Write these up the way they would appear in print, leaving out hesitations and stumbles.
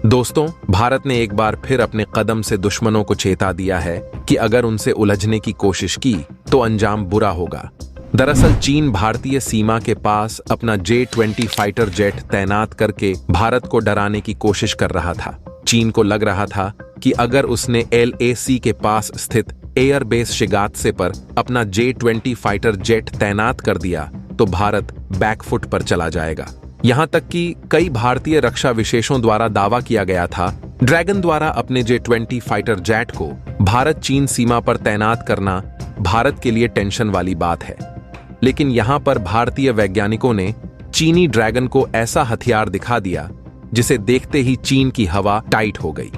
दोस्तों, भारत ने एक बार फिर अपने कदम से दुश्मनों को चेता दिया है कि अगर उनसे उलझने की कोशिश की तो अंजाम बुरा होगा। दरअसल चीन भारतीय सीमा के पास अपना J-20 फाइटर जेट तैनात करके भारत को डराने की कोशिश कर रहा था। चीन को लग रहा था कि अगर उसने LAC के पास स्थित एयरबेस शिगात्से पर अपना J-20 फाइटर जेट तैनात कर दिया तो भारत बैकफुट पर चला जाएगा। यहां तक कि कई भारतीय रक्षा विशेषों द्वारा दावा किया गया था ड्रैगन द्वारा अपने J-20 फाइटर जेट को भारत चीन सीमा पर तैनात करना भारत के लिए टेंशन वाली बात है। लेकिन यहां पर भारतीय वैज्ञानिकों ने चीनी ड्रैगन को ऐसा हथियार दिखा दिया जिसे देखते ही चीन की हवा टाइट हो गई।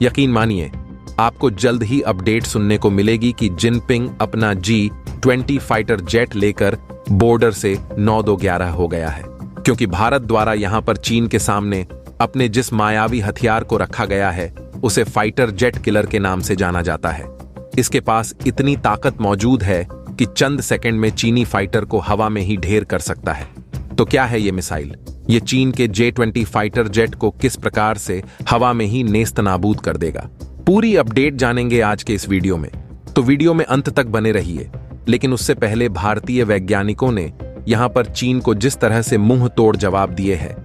यकीन मानिए, आपको जल्द ही अपडेट सुनने को मिलेगी कि जिनपिंग अपना J-20 फाइटर जेट लेकर बॉर्डर से 9-2-11 हो गया है, क्योंकि भारत द्वारा यहां पर चीन के सामने अपने जिस मायावी हथियार को रखा गया है उसे फाइटर जेट किलर के नाम से जाना जाता है। इसके पास इतनी ताकत मौजूद है कि चंद सेकंड में चीनी फाइटर को हवा में ही ढेर कर सकता है। तो क्या है ये मिसाइल? ये चीन के J-20 फाइटर जेट को किस प्रकार से हवा में ही नेस्त नाबूद कर देगा? पूरी अपडेट जानेंगे आज के इस वीडियो में, तो वीडियो में अंत तक बने रहिए। लेकिन उससे पहले भारतीय वैज्ञानिकों ने यहां पर चीन को जिस तरह से मुंह तोड़ जवाब दिए हैं,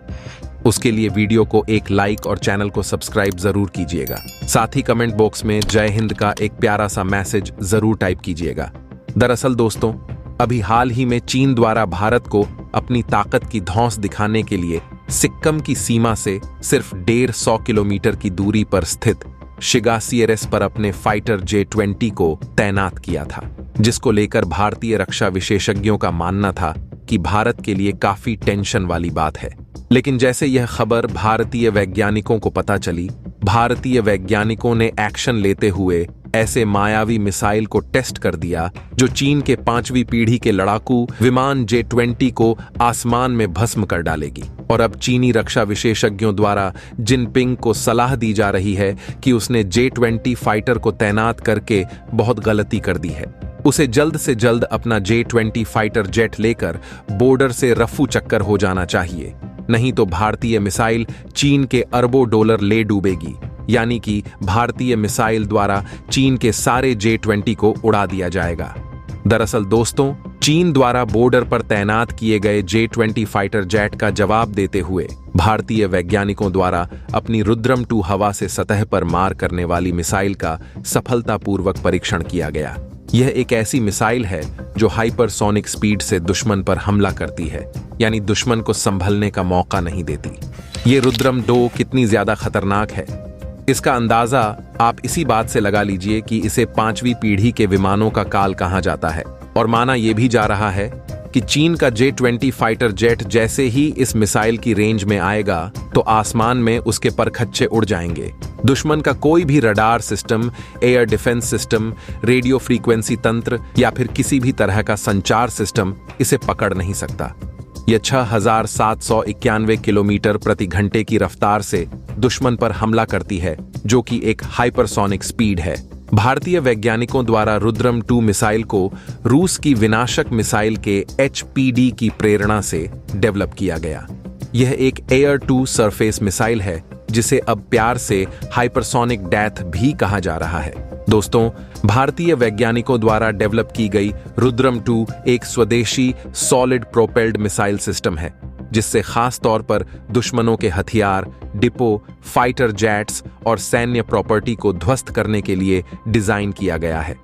उसके लिए वीडियो को एक लाइक और चैनल को सब्सक्राइब जरूर कीजिएगा। साथ ही कमेंट बॉक्स में जय हिंद का एक प्यारा सा मैसेज जरूर टाइप कीजिएगा। दरअसल दोस्तों, अभी हाल ही में चीन द्वारा भारत को अपनी ताकत की धौंस दिखाने के लिए सिक्किम की सीमा से सिर्फ 150 किलोमीटर की दूरी पर स्थित शिगा CRS पर अपने फाइटर J-20 को तैनात किया था, जिसको लेकर भारतीय रक्षा विशेषज्ञों का मानना था कि भारत के लिए काफी टेंशन वाली बात है। लेकिन जैसे यह खबर भारतीय वैज्ञानिकों को पता चली, भारतीय वैज्ञानिकों ने एक्शन लेते हुए ऐसे मायावी मिसाइल को टेस्ट कर दिया जो चीन के 5वीं पीढ़ी के लड़ाकू विमान J-20 को आसमान में भस्म कर डालेगी। और अब चीनी रक्षा विशेषज्ञों द्वारा जिनपिंग को सलाह दी जा रही है कि उसने J-20 फाइटर को तैनात करके बहुत गलती कर दी है। उसे जल्द से जल्द अपना J-20 फाइटर जेट लेकर बॉर्डर से रफू चक्कर हो जाना चाहिए, नहीं तो भारतीय मिसाइल चीन के अरबों डॉलर ले डूबेगी। यानी कि भारतीय मिसाइल द्वारा चीन के सारे J-20 को उड़ा दिया जाएगा। दरअसल दोस्तों, चीन द्वारा बॉर्डर पर तैनात किए गए J-20 फाइटर जेट का जवाब देते हुए भारतीय वैज्ञानिकों द्वारा अपनी रुद्रम 2 हवा से सतह पर मार करने वाली मिसाइल का सफलतापूर्वक परीक्षण किया गया। यह एक ऐसी मिसाइल है जो हाइपरसोनिक स्पीड से दुश्मन पर हमला करती है, यानी दुश्मन को संभलने का मौका नहीं देती। ये रुद्रम 2 कितनी ज्यादा खतरनाक है, इसका अंदाजा आप इसी बात से लगा लीजिए कि इसे 5वीं पीढ़ी के विमानों का काल कहा जाता है। और माना यह भी जा रहा है कि चीन का J-20 फाइटर जेट जैसे ही इस मिसाइल की रेंज में आएगा तो आसमान में उसके परखच्चे उड़ जाएंगे। दुश्मन का कोई भी radar system, air defence system, radio frequency तंत्र या फिर किसी भी तरह का संचार सिस्टम इसे पकड़ नहीं सकता। यह 6,791 किलोमीटर प्रति घंटे की रफ्तार से दुश्मन पर हमला करती है, जो कि एक हाइपरसोनिक स्पीड है। भारतीय वैज्ञानिकों द्वारा रुद्रम 2 मिसाइल को रूस की विनाशक मिसाइल के HPD की प्रेरणा से डेवलप किया गया। यह एक एयर टू सरफेस मिसाइल है जिसे अब प्यार से हाइपरसोनिक डेथ भी कहा जा रहा है। दोस्तों, भारतीय वैज्ञानिकों द्वारा डेवलप की गई रुद्रम 2 एक स्वदेशी सॉलिड प्रोपेल्ड मिसाइल सिस्टम है, जिससे खास तौर पर दुश्मनों के हथियार, डिपो, फाइटर जेट्स और सैन्य प्रॉपर्टी को ध्वस्त करने के लिए डिजाइन किया गया है।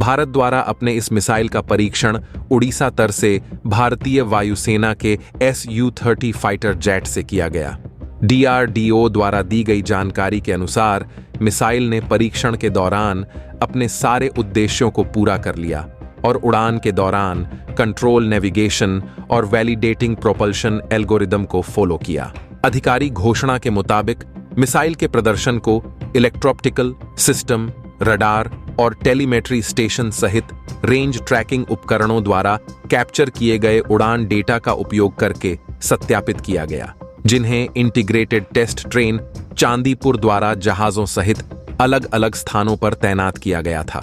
भारत द्वारा अपने इस मिसाइल का परीक्षण उड़ीसा तट से भारतीय वायुसेना के Su-30 फाइटर जेट से किया गया। DRDO द्वारा दी गई जानकारी के अनुसार मिसाइल ने परीक्षण के दौरान अपने सारे उद्देश्यों को पूरा कर लिया और उड़ान के दौरान कंट्रोल नेविगेशन और वैलिडेटिंग प्रोपल्शन एल्गोरिदम को फॉलो किया। आधिकारिक घोषणा के मुताबिक मिसाइल के प्रदर्शन को इलेक्ट्रो-ऑप्टिकल सिस्टम, रडार और टेलीमेट्री स्टेशन सहित रेंज ट्रैकिंग उपकरणों द्वारा कैप्चर किए गए उड़ान डेटा का उपयोग करके सत्यापित किया गया, जिन्हें इंटीग्रेटेड टेस्ट ट्रेन चांदीपुर द्वारा जहाजों सहित अलग अलग स्थानों पर तैनात किया गया था।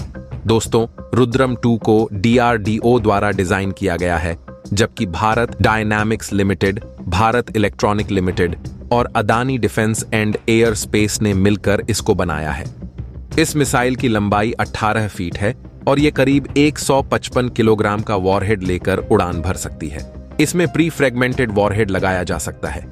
दोस्तों, रुद्रम 2 को DRDO द्वारा डिजाइन किया गया है, जबकि Bharat dynamics limited, Bharat electronic limited, और Adani defence and aerospace ने मिलकर इसको बनाया है। इस मिसाइल की लंबाई 18 फीट है और ये करीब 155 किलोग्राम का वॉरहेड लेकर उड़ान भर सकती है। इसमें प्री फ्रेगमेंटेड वॉरहेड लगाया जा सकता है।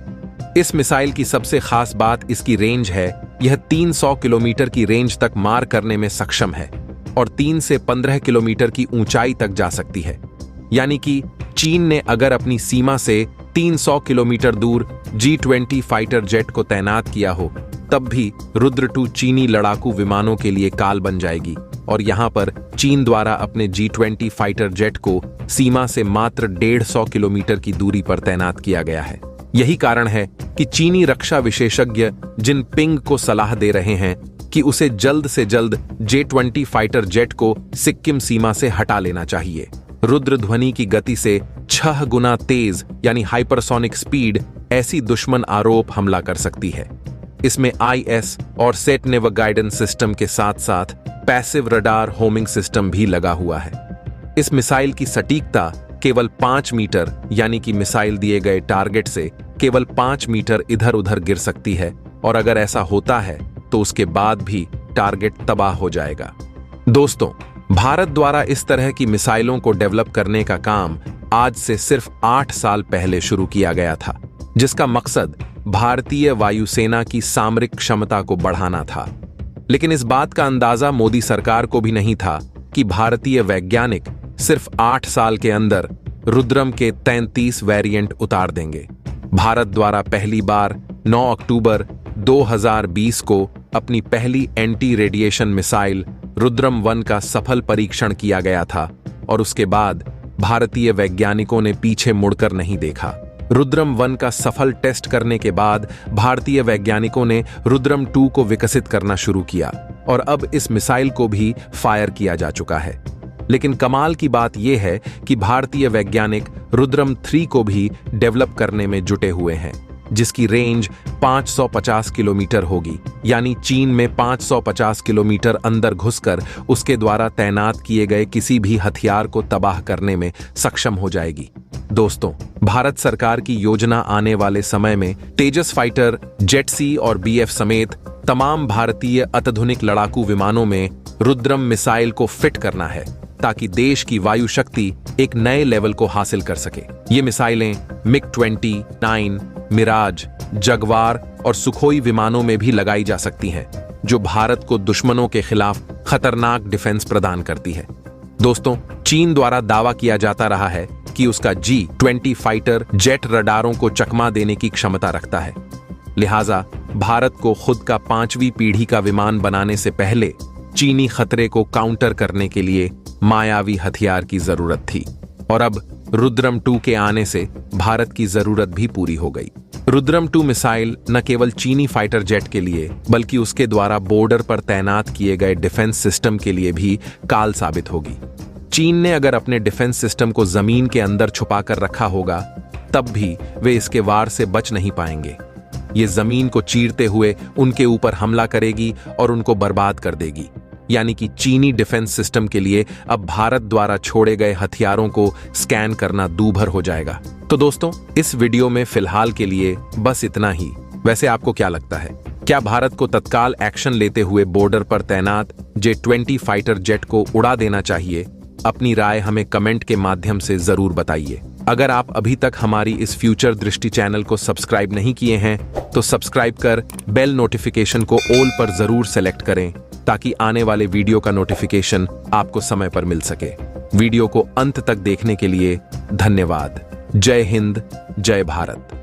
इस मिसाइल की सबसे खास बात इसकी रेंज है। यह 300 किलोमीटर की रेंज तक मार करने में सक्षम है और 3 से 15 किलोमीटर की ऊंचाई तक जा सकती है। यानी कि चीन ने अगर अपनी सीमा से 300 किलोमीटर दूर G-20 फाइटर जेट को तैनात किया हो, तब भी रुद्र 2 चीनी लड़ाकू विमानों के लिए काल बन जाएगी। और यहां पर चीन द्वारा अपने G-20 फाइटर जेट को सीमा से मात्र 150 किलोमीटर की दूरी पर तैनात किया गया है। यही कारण है कि चीनी रक्षा विशेषज्ञ जिन पिंग को सलाह दे रहे हैं कि उसे जल्द से जल्द J-20 फाइटर जेट को सिक्किम सीमा से हटा लेना चाहिए। रुद्र ध्वनि की गति से 6 गुना तेज यानी हाइपरसोनिक स्पीड ऐसी दुश्मन आरोप हमला कर सकती है। इसमें IS और सेट नेवर गाइडेंस सिस्टम के साथ साथ पैसिव रडार होमिंग सिस्टम भी लगा हुआ है। इस मिसाइल की सटीकता केवल 5 मीटर यानी कि मिसाइल दिए गए टारगेट से केवल 5 मीटर इधर उधर गिर सकती है और अगर ऐसा होता है तो उसके बाद भी टारगेट तबाह हो जाएगा। दोस्तों, भारत द्वारा इस तरह की मिसाइलों को डेवलप करने का काम आज से सिर्फ 8 साल पहले शुरू किया गया था, जिसका मकसद भारतीय वायुसेना की सामरिक क्षमता को बढ़ाना था। लेकिन इस बात का अंदाजा मोदी सरकार को भी नहीं था कि भारतीय वैज्ञानिक सिर्फ 8 साल के अंदर रुद्रम के 33 वेरिएंट उतार देंगे। भारत द्वारा पहली बार 9 अक्टूबर 2020 को अपनी पहली एंटी रेडिएशन मिसाइल रुद्रम 1 का सफल परीक्षण किया गया था और उसके बाद भारतीय वैज्ञानिकों ने पीछे मुड़कर नहीं देखा। रुद्रम 1 का सफल टेस्ट करने के बाद भारतीय वैज्ञानिकों ने रुद्रम 2 को विकसित करना शुरू किया और अब इस मिसाइल को भी फायर किया जा चुका है। लेकिन कमाल की बात यह है कि भारतीय वैज्ञानिक रुद्रम 3 को भी डेवलप करने में जुटे हुए हैं, जिसकी रेंज 550 किलोमीटर होगी। यानी चीन में 550 किलोमीटर अंदर घुसकर उसके द्वारा तैनात किए गए किसी भी हथियार को तबाह करने में सक्षम हो जाएगी। दोस्तों, भारत सरकार की योजना आने वाले समय में तेजस फाइटर, जेट सी और BF समेत तमाम भारतीय अत्याधुनिक लड़ाकू विमानों में रुद्रम मिसाइल को फिट करना है ताकि देश की वायु शक्ति एक नए लेवल को हासिल कर सके। ये मिसाइलें MiG-29, मिराज, जगवार और सुखोई विमानों में भी लगाई जा सकती हैं, जो भारत को दुश्मनों के खिलाफ खतरनाक डिफेंस प्रदान करती है। दोस्तों, चीन द्वारा दावा किया जाता रहा है कि उसका G-20 फाइटर जेट रडारों को चकमा देने की क्षमता रखता है। लिहाजा भारत को खुद का 5वीं पीढ़ी का विमान बनाने से पहले चीनी खतरे को काउंटर करने के लिए मायावी हथियार की जरूरत थी और अब रुद्रम 2 के आने से भारत की जरूरत भी पूरी हो गई। रुद्रम 2 मिसाइल न केवल चीनी फाइटर जेट के लिए बल्कि उसके द्वारा बॉर्डर पर तैनात किए गए डिफेंस सिस्टम के लिए भी काल साबित होगी। चीन ने अगर अपने डिफेंस सिस्टम को जमीन के अंदर छुपा कर रखा होगा, तब भी वे इसके वार से बच नहीं पाएंगे। ये जमीन को चीरते हुए उनके ऊपर हमला करेगी और उनको बर्बाद कर देगी। यानी कि चीनी डिफेंस सिस्टम के लिए अब भारत द्वारा छोड़े गए हथियारों को स्कैन करना दूभर हो जाएगा। तो दोस्तों, इस वीडियो में फिलहाल के लिए बस इतना ही। वैसे आपको क्या लगता है, क्या भारत को तत्काल एक्शन लेते हुए बॉर्डर पर तैनात J-20 फाइटर जेट को उड़ा देना चाहिए? अपनी राय हमें कमेंट के माध्यम से जरूर बताइए। अगर आप अभी तक हमारी इस फ्यूचर दृष्टि चैनल को सब्सक्राइब नहीं किए हैं तो सब्सक्राइब कर बेल नोटिफिकेशन को ऑल पर जरूर सेलेक्ट करें ताकि आने वाले वीडियो का नोटिफिकेशन आपको समय पर मिल सके। वीडियो को अंत तक देखने के लिए धन्यवाद। जय हिंद, जय भारत।